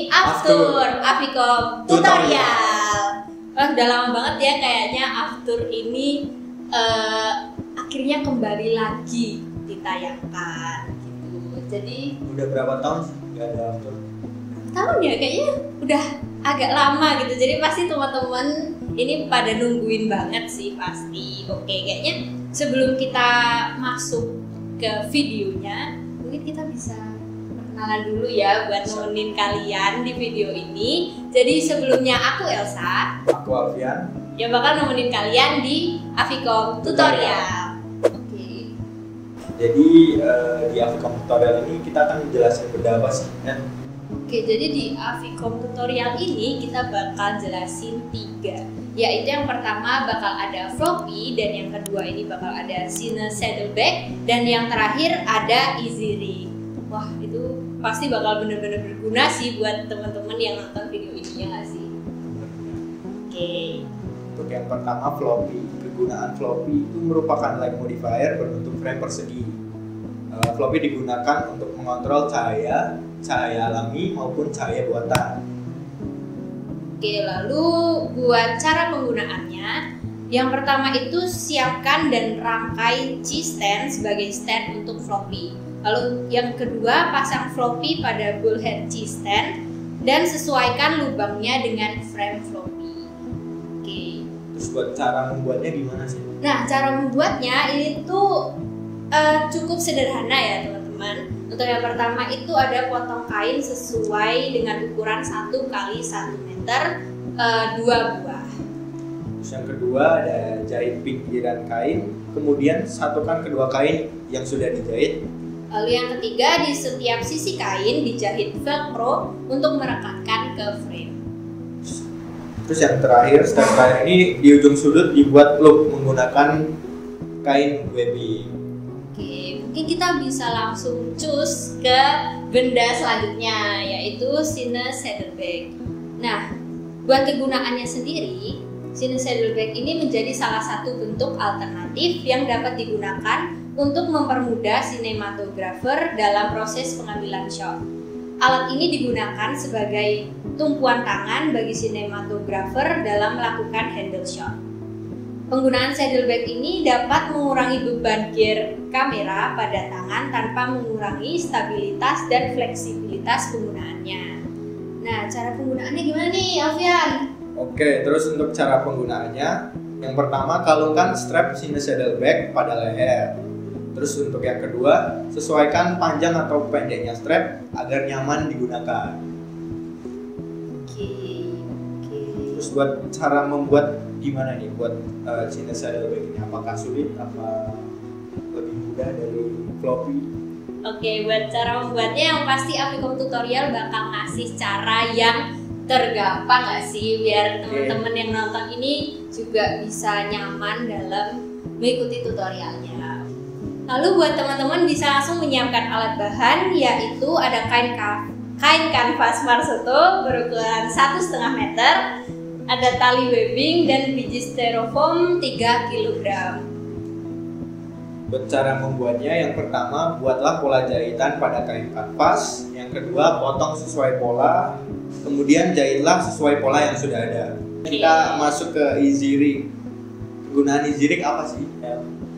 di Aftur Aficom Tutorial. Wah, udah lama banget ya kayaknya Aftur ini akhirnya kembali lagi ditayangkan gitu. Jadi udah berapa tahun sih nggak ada Aftur? Tahun ya kayaknya udah agak lama gitu. Jadi pasti teman-teman ini pada nungguin banget sih pasti. Oke, kayaknya sebelum kita masuk ke videonya, mungkin kita bisa perkenalan dulu ya buat nemenin kalian di video ini. Jadi sebelumnya aku Elsa, aku Alfian, yang bakal nemenin kalian di Aficom Tutorial. Oke. Jadi di Aficom Tutorial ini kita akan menjelaskan benda apa sih? Oke, jadi di Aficom Tutorial ini kita bakal jelasin 3, yaitu yang pertama bakal ada floppy, dan yang kedua ini bakal ada Cine Saddleback, dan yang terakhir ada Easy Rig. Wah, itu pasti bakal bener-bener berguna sih buat teman-teman yang nonton video ini, ya nggak sih? Oke. Untuk yang pertama floppy, kegunaan floppy itu merupakan light modifier berbentuk frame persegi. Floppy digunakan untuk mengontrol cahaya alami maupun cahaya buatan. Oke, lalu buat cara penggunaannya, yang pertama itu siapkan dan rangkai C-stand sebagai stand untuk floppy. Lalu yang kedua, pasang floppy pada bullhead C-stand dan sesuaikan lubangnya dengan frame floppy. Oke. Terus buat cara membuatnya gimana sih? Nah, cara membuatnya itu cukup sederhana ya teman-teman. Untuk yang pertama itu ada potong kain sesuai dengan ukuran 1 x 1 meter, 2 buah. Terus yang kedua ada jahit pinggiran kain, kemudian satukan kedua kain yang sudah dijahit. Lalu yang ketiga, di setiap sisi kain dijahit velcro untuk merekatkan ke frame. Terus yang terakhir, step terakhir ini di ujung sudut dibuat loop menggunakan kain webbing. Oke, mungkin kita bisa langsung cus ke benda selanjutnya, yaitu Cine Saddleback. Nah, buat kegunaannya sendiri, Cine Saddleback ini menjadi salah satu bentuk alternatif yang dapat digunakan untuk mempermudah sinematografer dalam proses pengambilan shot. Alat ini digunakan sebagai tumpuan tangan bagi sinematografer dalam melakukan handle shot. Penggunaan saddleback ini dapat mengurangi beban gear kamera pada tangan tanpa mengurangi stabilitas dan fleksibilitas penggunaannya. Nah, cara penggunaannya gimana nih, Alfian? Oke, terus untuk cara penggunaannya, yang pertama kalungkan strap Cine Saddleback pada leher. Terus untuk yang kedua, sesuaikan panjang atau pendeknya strap agar nyaman digunakan. Oke. Terus buat cara membuat gimana nih buat Cine Saddleback ini? Apakah sulit? Apa lebih mudah dari floppy? Oke, buat cara membuatnya yang pasti Aficom Tutorial bakal ngasih cara yang tergampang nggak sih, biar teman-teman yang nonton ini juga bisa nyaman dalam mengikuti tutorialnya. Lalu buat teman-teman bisa langsung menyiapkan alat bahan, yaitu ada kain kanvas Marsoto berukuran 1,5 meter, ada tali webbing dan biji styrofoam 3 kg. Buat cara membuatnya, yang pertama buatlah pola jahitan pada kain kanvas. Yang kedua potong sesuai pola, kemudian jahitlah sesuai pola yang sudah ada. Kita masuk ke Easy Rig. Kegunaan Easy Rig apa sih?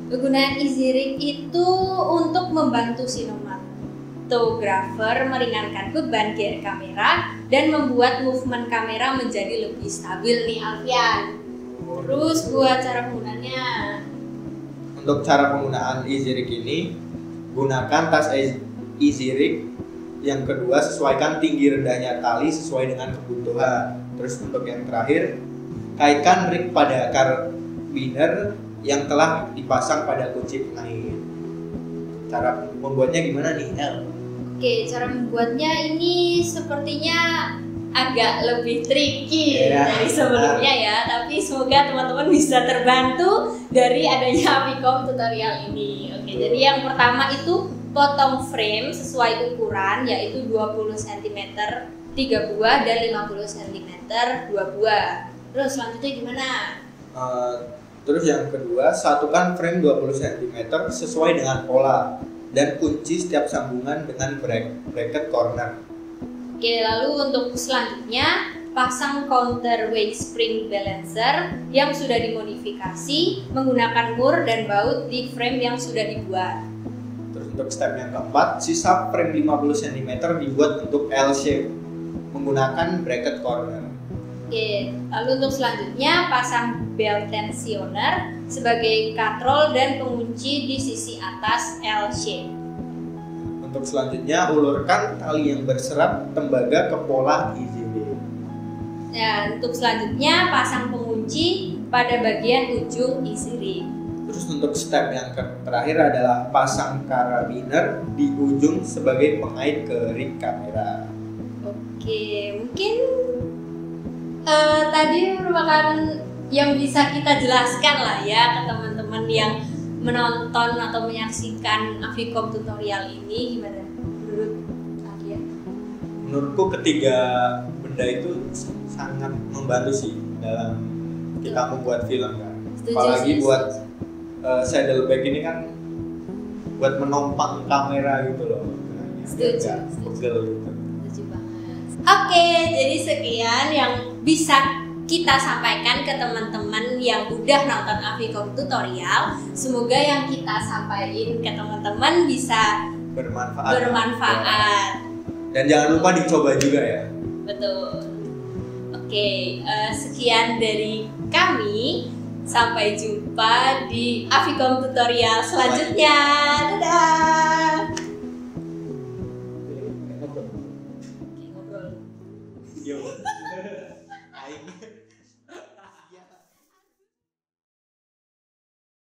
Kegunaan Easy Rig itu untuk membantu sinematografer meringankan beban gear kamera dan membuat movement kamera menjadi lebih stabil nih, Alfian. Terus buat cara penggunaannya, untuk cara penggunaan Easy Rig ini, gunakan tas Easy Rig. Yang kedua, sesuaikan tinggi rendahnya tali sesuai dengan kebutuhan. Terus untuk yang terakhir, kaitkan rig pada karabiner yang telah dipasang pada kunci pengait. Cara membuatnya gimana nih, El? Oke, cara membuatnya ini sepertinya agak lebih tricky dari sebelumnya ya, tapi semoga teman-teman bisa terbantu dari adanya Aficom Tutorial ini. Oke, jadi yang pertama itu potong frame sesuai ukuran, yaitu 20 cm 3 buah dan 50 cm 2 buah. Terus selanjutnya gimana? Terus yang kedua, satukan frame 20 cm sesuai dengan pola dan kunci setiap sambungan dengan bracket corner. Oke, lalu untuk selanjutnya pasang counter weight spring balancer yang sudah dimodifikasi menggunakan mur dan baut di frame yang sudah dibuat. Terus untuk step yang keempat, sisa frame 50 cm dibuat untuk L shape menggunakan bracket corner. Oke, lalu untuk selanjutnya pasang belt tensioner sebagai katrol dan pengunci di sisi atas L shape. Untuk selanjutnya, ulurkan tali yang berserat tembaga ke pola easy rig. Dan untuk selanjutnya pasang pengunci pada bagian ujung easy rig. Terus untuk step yang terakhir adalah pasang karabiner di ujung sebagai pengait ke rig kamera. Oke, mungkin tadi merupakan yang bisa kita jelaskan lah ya ke teman-teman yang menonton atau menyaksikan Avicom tutorial ini. Gimana menurut kalian? Menurutku ketiga benda itu sangat membantu sih dalam kita membuat film kan. Setuju, Apalagi sih, buat saddlebag ini kan buat menompang kamera gitu loh. Setuju, Biar nggak setuju. pegel gitu. Setuju banget. Oke, jadi sekian yang bisa kita sampaikan ke teman-teman yang udah nonton Avicom tutorial. Semoga yang kita sampaikan ke teman-teman bisa bermanfaat. Dan jangan lupa dicoba juga ya. Betul. Oke, sekian dari kami. Sampai jumpa di Avicom tutorial selanjutnya. Dadah. Ngobrol. Yo. Aing.